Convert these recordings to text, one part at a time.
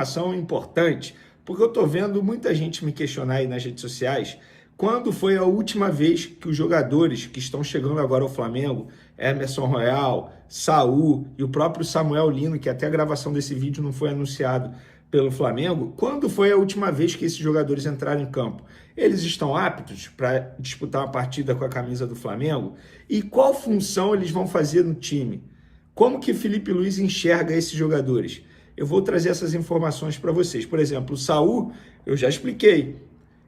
informação importante, porque eu estou vendo muita gente me questionar aí nas redes sociais quando foi a última vez que os jogadores que estão chegando agora ao Flamengo, Emerson Royal, Saul e o próprio Samuel Lino, que até a gravação desse vídeo não foi anunciado pelo Flamengo, quando foi a última vez que esses jogadores entraram em campo? Eles estão aptos para disputar uma partida com a camisa do Flamengo? E qual função eles vão fazer no time? Como que Felipe Luiz enxerga esses jogadores? Eu vou trazer essas informações para vocês. Por exemplo, o Saul, eu já expliquei,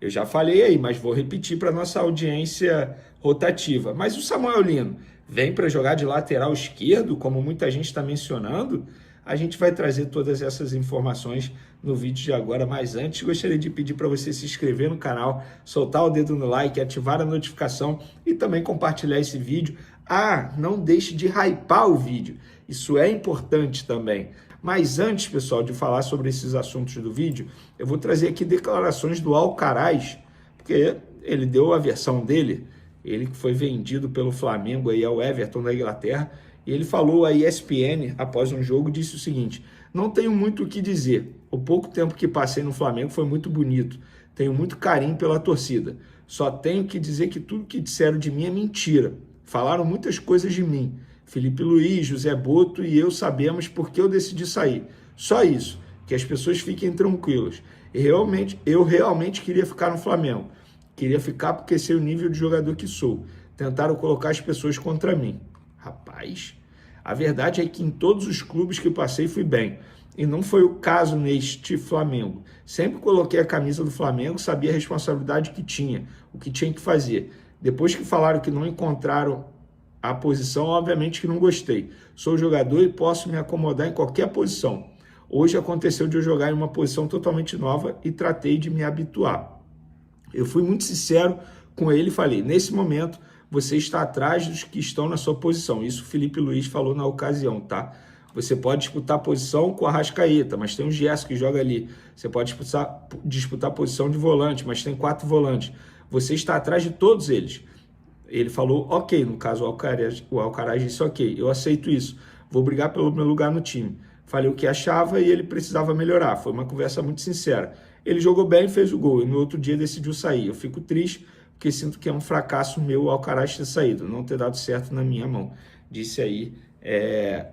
eu já falei aí, mas vou repetir para nossa audiência rotativa. Mas o Samuel Lino vem para jogar de lateral esquerdo, como muita gente está mencionando? A gente vai trazer todas essas informações no vídeo de agora, mas antes gostaria de pedir para você se inscrever no canal, soltar o dedo no like, ativar a notificação e também compartilhar esse vídeo. Ah, não deixe de hypar o vídeo, isso é importante também. Mas antes, pessoal, de falar sobre esses assuntos do vídeo, eu vou trazer aqui declarações do Alcaraz, porque ele deu a versão dele, ele que foi vendido pelo Flamengo aí ao Everton da Inglaterra, e ele falou à ESPN, após um jogo, disse o seguinte: não tenho muito o que dizer, o pouco tempo que passei no Flamengo foi muito bonito, tenho muito carinho pela torcida, só tenho que dizer que tudo que disseram de mim é mentira, falaram muitas coisas de mim, Felipe Luiz, José Boto e eu sabemos porque eu decidi sair, só isso, que as pessoas fiquem tranquilas, eu realmente queria ficar no Flamengo, queria ficar porque sei o nível de jogador que sou, tentaram colocar as pessoas contra mim. Rapaz, a verdade é que em todos os clubes que passei fui bem. E não foi o caso neste Flamengo. Sempre coloquei a camisa do Flamengo, sabia a responsabilidade que tinha, o que tinha que fazer. Depois que falaram que não encontraram a posição, obviamente que não gostei. Sou jogador e posso me acomodar em qualquer posição. Hoje aconteceu de eu jogar em uma posição totalmente nova e tratei de me habituar. Eu fui muito sincero com ele e falei, nesse momento, você está atrás dos que estão na sua posição. Isso o Felipe Luiz falou na ocasião, tá? Você pode disputar a posição com a Arrascaeta, mas tem o Gerson que joga ali. Você pode disputar a posição de volante, mas tem 4 volantes. Você está atrás de todos eles. Ele falou, ok, no caso o Alcaraz disse, ok, eu aceito isso. Vou brigar pelo meu lugar no time. Falei o que achava e ele precisava melhorar. Foi uma conversa muito sincera. Ele jogou bem e fez o gol, e no outro dia decidiu sair. Eu fico triste, porque sinto que é um fracasso meu o Alcaraz ter saído, não ter dado certo na minha mão. Disse aí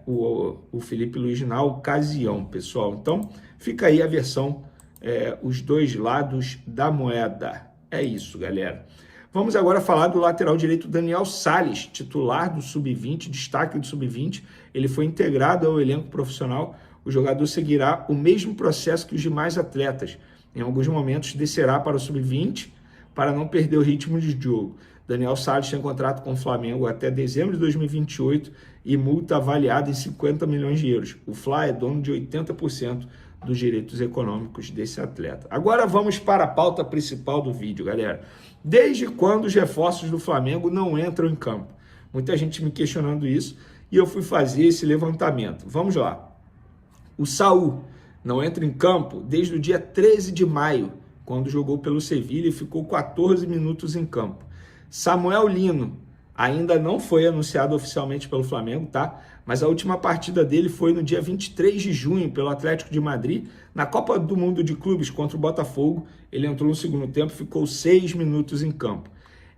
o Felipe Luiz na ocasião, pessoal. Então, fica aí a versão, os dois lados da moeda. É isso, galera. Vamos agora falar do lateral direito Daniel Sales, titular do Sub-20, destaque do Sub-20. Ele foi integrado ao elenco profissional. O jogador seguirá o mesmo processo que os demais atletas. Em alguns momentos descerá para o Sub-20, para não perder o ritmo de jogo. Daniel Sales tem contrato com o Flamengo até dezembro de 2028 e multa avaliada em 50 milhões de euros. O Fla é dono de 80% dos direitos econômicos desse atleta. Agora vamos para a pauta principal do vídeo, galera. Desde quando os reforços do Flamengo não entram em campo? Muita gente me questionando isso e eu fui fazer esse levantamento. Vamos lá. O Saul não entra em campo desde o dia 13 de maio, quando jogou pelo Sevilha e ficou 14 minutos em campo. Samuel Lino ainda não foi anunciado oficialmente pelo Flamengo, tá? Mas a última partida dele foi no dia 23 de junho pelo Atlético de Madrid, na Copa do Mundo de Clubes contra o Botafogo. Ele entrou no segundo tempo e ficou 6 minutos em campo.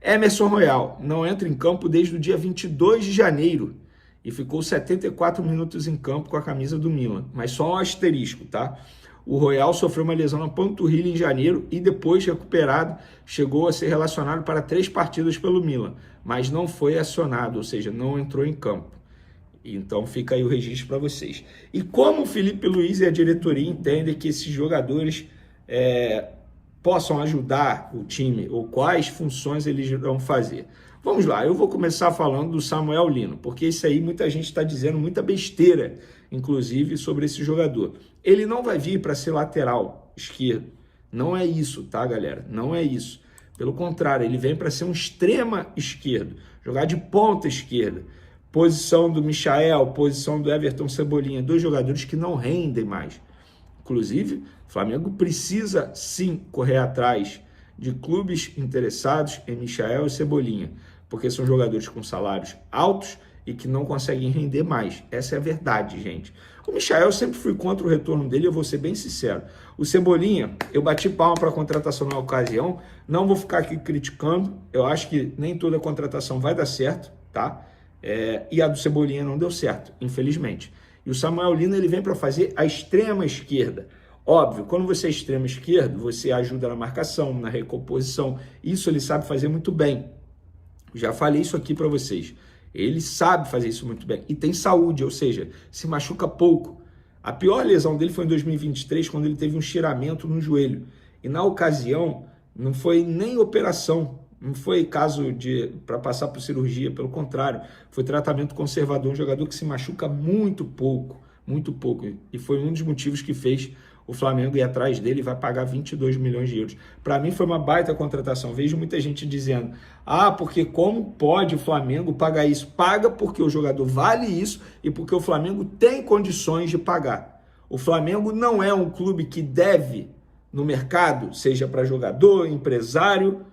Emerson Royal não entra em campo desde o dia 22 de janeiro e ficou 74 minutos em campo com a camisa do Milan. Mas só um asterisco, tá? O Royal sofreu uma lesão na panturrilha em janeiro e depois recuperado, chegou a ser relacionado para 3 partidas pelo Milan, mas não foi acionado, ou seja, não entrou em campo. Então fica aí o registro para vocês. E como o Felipe Luiz e a diretoria entendem que esses jogadores possam ajudar o time, ou quais funções eles vão fazer? Vamos lá, eu vou começar falando do Samuel Lino, porque isso aí muita gente está dizendo muita besteira, inclusive, sobre esse jogador. Ele não vai vir para ser lateral esquerdo. Não é isso, tá, galera? Não é isso. Pelo contrário, ele vem para ser um extrema esquerdo, jogar de ponta esquerda. Posição do Michael, posição do Everton Cebolinha, 2 jogadores que não rendem mais. Inclusive, o Flamengo precisa sim correr atrás de clubes interessados em Michael e Cebolinha, porque são jogadores com salários altos e que não conseguem render mais. Essa é a verdade, gente. O Michael, eu sempre fui contra o retorno dele, eu vou ser bem sincero. O Cebolinha, eu bati palma para a contratação na ocasião, não vou ficar aqui criticando, eu acho que nem toda contratação vai dar certo, tá? E a do Cebolinha não deu certo, infelizmente. E o Samuel Lino, ele vem para fazer a extrema esquerda. Óbvio, quando você é extremo esquerdo, você ajuda na marcação, na recomposição. Isso ele sabe fazer muito bem. Já falei isso aqui para vocês. Ele sabe fazer isso muito bem. E tem saúde, ou seja, se machuca pouco. A pior lesão dele foi em 2023, quando ele teve um estiramento no joelho. E na ocasião, não foi nem operação. Não foi caso para passar por cirurgia. Pelo contrário, foi tratamento conservador. Um jogador que se machuca muito pouco. Muito pouco. E foi um dos motivos que fez o Flamengo ir atrás dele e vai pagar 22 milhões de euros. Para mim foi uma baita contratação. Vejo muita gente dizendo, porque como pode o Flamengo pagar isso? Paga porque o jogador vale isso e porque o Flamengo tem condições de pagar. O Flamengo não é um clube que deve no mercado, seja para jogador, empresário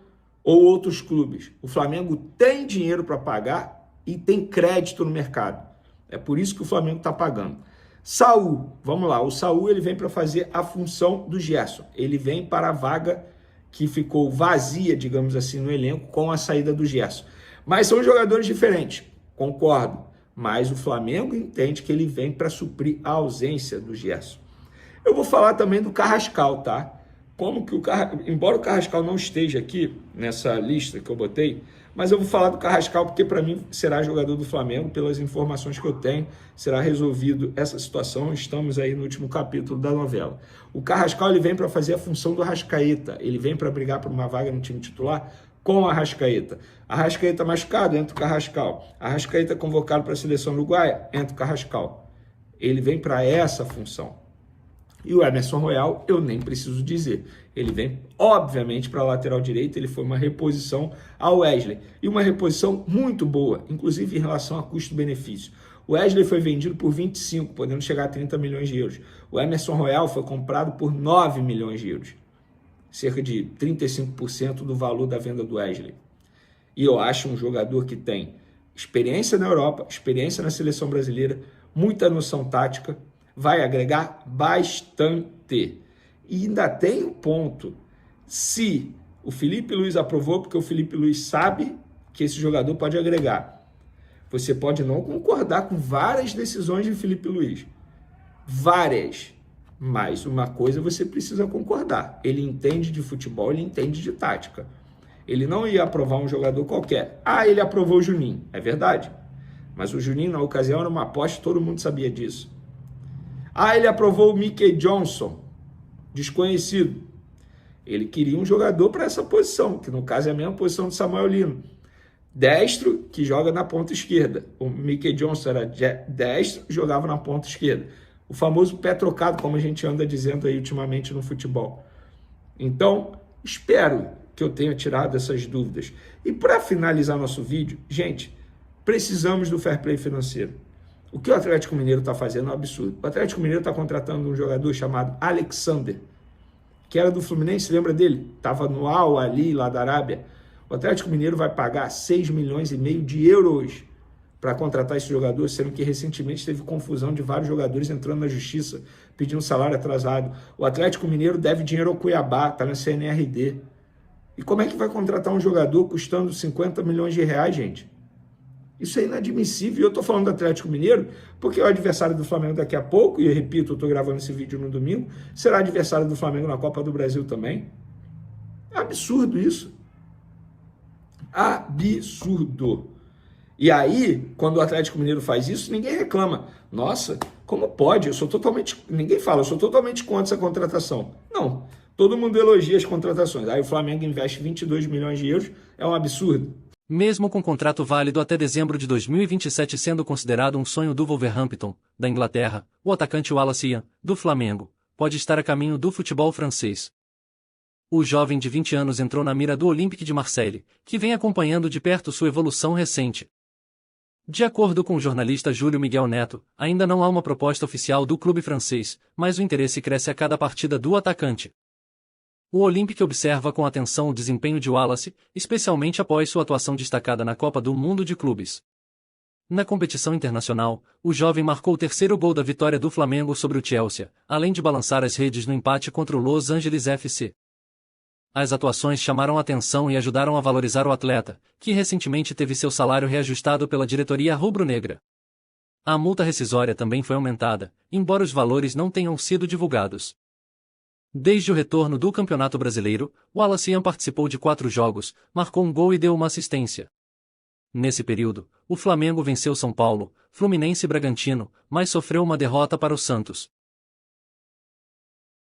ou outros clubes. O Flamengo tem dinheiro para pagar e tem crédito no mercado. É por isso que o Flamengo está pagando. Saul, vamos lá, o Saul ele vem para fazer a função do Gerson, ele vem para a vaga que ficou vazia, digamos assim, no elenco com a saída do Gerson. Mas são jogadores diferentes, concordo, mas o Flamengo entende que ele vem para suprir a ausência do Gerson. Eu vou falar também do Carrascal, tá? Embora o Carrascal não esteja aqui nessa lista que eu botei, mas eu vou falar do Carrascal porque para mim será jogador do Flamengo, pelas informações que eu tenho, será resolvido essa situação, estamos aí no último capítulo da novela. O Carrascal ele vem para fazer a função do Arrascaeta, ele vem para brigar por uma vaga no time titular com o Arrascaeta. Arrascaeta machucado, entra o Carrascal. Arrascaeta convocado para a seleção uruguaia, entra o Carrascal. Ele vem para essa função. E o Emerson Royal, eu nem preciso dizer. Ele vem, obviamente, para a lateral direita, ele foi uma reposição ao Wesley. E uma reposição muito boa, inclusive em relação a custo-benefício. O Wesley foi vendido por 25, podendo chegar a 30 milhões de euros. O Emerson Royal foi comprado por 9 milhões de euros. Cerca de 35% do valor da venda do Wesley. E eu acho um jogador que tem experiência na Europa, experiência na seleção brasileira, muita noção tática, vai agregar bastante. E ainda tem um ponto, se o Felipe Luiz aprovou, porque o Felipe Luiz sabe que esse jogador pode agregar. Você pode não concordar com várias decisões de Felipe Luiz, várias, mas uma coisa você precisa concordar, ele entende de futebol, ele entende de tática. Ele não ia aprovar um jogador qualquer. Ele aprovou o Juninho, é verdade, mas o Juninho na ocasião era uma aposta, todo mundo sabia disso. Ele aprovou o Mickey Johnson, desconhecido. Ele queria um jogador para essa posição, que no caso é a mesma posição do Samuel Lino. Destro, que joga na ponta esquerda. O Mickey Johnson era destro, jogava na ponta esquerda. O famoso pé trocado, como a gente anda dizendo aí ultimamente no futebol. Então, espero que eu tenha tirado essas dúvidas. E para finalizar nosso vídeo, gente, precisamos do fair play financeiro. O que o Atlético Mineiro está fazendo é um absurdo. O Atlético Mineiro está contratando um jogador chamado Alexander, que era do Fluminense, lembra dele? Estava no Al Ali, lá da Arábia. O Atlético Mineiro vai pagar 6,5 milhões de euros para contratar esse jogador, sendo que recentemente teve confusão de vários jogadores entrando na justiça, pedindo salário atrasado. O Atlético Mineiro deve dinheiro ao Cuiabá, está na CNRD. E como é que vai contratar um jogador custando 50 milhões de reais, gente? Isso é inadmissível. E eu estou falando do Atlético Mineiro porque é o adversário do Flamengo daqui a pouco, e eu repito, eu estou gravando esse vídeo no domingo, será adversário do Flamengo na Copa do Brasil também. É absurdo isso. Absurdo. E aí, quando o Atlético Mineiro faz isso, ninguém reclama. Nossa, como pode? Ninguém fala, eu sou totalmente contra essa contratação. Não, todo mundo elogia as contratações. Aí o Flamengo investe 22 milhões de euros, é um absurdo. Mesmo com contrato válido até dezembro de 2027 sendo considerado um sonho do Wolverhampton, da Inglaterra, o atacante Wallace Ian, do Flamengo, pode estar a caminho do futebol francês. O jovem de 20 anos entrou na mira do Olympique de Marseille, que vem acompanhando de perto sua evolução recente. De acordo com o jornalista Júlio Miguel Neto, ainda não há uma proposta oficial do clube francês, mas o interesse cresce a cada partida do atacante. O Olympique observa com atenção o desempenho de Wallace, especialmente após sua atuação destacada na Copa do Mundo de Clubes. Na competição internacional, o jovem marcou o terceiro gol da vitória do Flamengo sobre o Chelsea, além de balançar as redes no empate contra o Los Angeles FC. As atuações chamaram a atenção e ajudaram a valorizar o atleta, que recentemente teve seu salário reajustado pela diretoria rubro-negra. A multa rescisória também foi aumentada, embora os valores não tenham sido divulgados. Desde o retorno do Campeonato Brasileiro, o Wallace participou de 4 jogos, marcou um gol e deu uma assistência. Nesse período, o Flamengo venceu São Paulo, Fluminense e Bragantino, mas sofreu uma derrota para o Santos.